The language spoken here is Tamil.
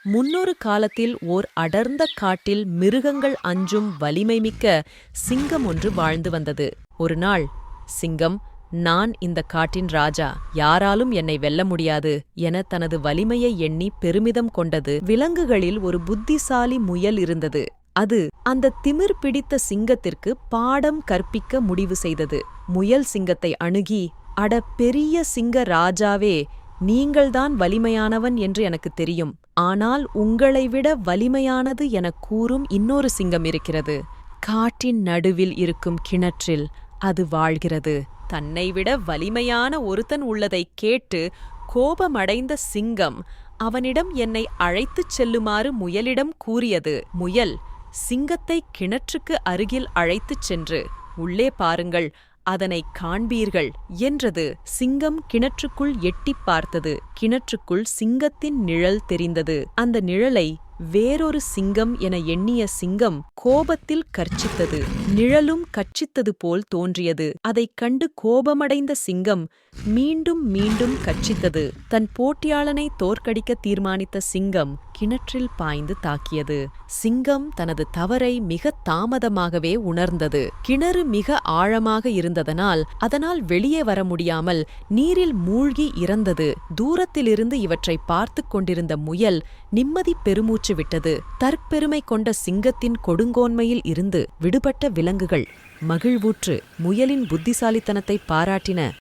முன்னொரு காலத்தில் ஓர் அடர்ந்த காட்டில் மிருகங்கள் அஞ்சும் வலிமைமிக்க சிங்கம் ஒன்று வாழ்ந்து வந்தது. ஒரு நாள் சிங்கம், நான் இந்த காட்டின் ராஜா, யாராலும் என்னை வெல்ல முடியாது என தனது வலிமையை எண்ணி பெருமிதம் கொண்டது. விலங்குகளில் ஒரு புத்திசாலி முயல் இருந்தது. அது அந்த திமிர் பிடித்த சிங்கத்திற்கு பாடம் கற்பிக்க முடிவு செய்தது. முயல் சிங்கத்தை அணுகி, அட பெரிய சிங்க ராஜாவே, நீங்கள்தான் வலிமையானவன் என்று எனக்கு தெரியும். ஆனால் உங்களை விட வலிமையானது எனக் கூறும் இன்னொரு சிங்கம் இருக்கிறது. காட்டின் நடுவில் இருக்கும் கிணற்றில் அது வாழ்கிறது. தன்னை விட வலிமையான ஒருத்தன் உள்ளதைக் கேட்டு கோபமடைந்த சிங்கம் அவனிடம் என்னை அழைத்துச் செல்லுமாறு முயலிடம் கூறியது. முயல் சிங்கத்தை கிணற்றுக்கு அருகில் அழைத்துச் சென்று, உள்ளே பாருங்கள், அதனைக் காண்பீர்கள் என்றது. சிங்கம் கிணற்றுக்குள் எட்டிப் பார்த்தது. கிணற்றுக்குள் சிங்கத்தின் நிழல் தெரிந்தது. அந்த நிழலை வேறொரு சிங்கம் என எண்ணிய சிங்கம் கோபத்தில் கர்ச்சித்தது. நிழலும் கர்ச்சித்தது போல் தோன்றியது. அதைக் கண்டு கோபமடைந்த சிங்கம் மீண்டும் மீண்டும் கர்ச்சித்தது. தன் போட்டியாளனை தோற்கடிக்க தீர்மானித்த சிங்கம் கிணற்றில் பாய்ந்து தாக்கியது. சிங்கம் தனது தவறை மிக தாமதமாகவே உணர்ந்தது. கிணறு மிக ஆழமாக இருந்ததனால் அதனால் வெளியே வர முடியாமல் நீரில் மூழ்கி இறந்தது. தூரத்திலிருந்து இவற்றை பார்த்துக் கொண்டிருந்த முயல் நிம்மதி பெருமூச்சு விட்டது. தற்பெருமை கொண்ட சிங்கத்தின் கொடுங்கோன்மையில் இருந்து விடுபட்ட விலங்குகள் மகிழ்வுற்று முயலின் புத்திசாலித்தனத்தை பாராட்டின.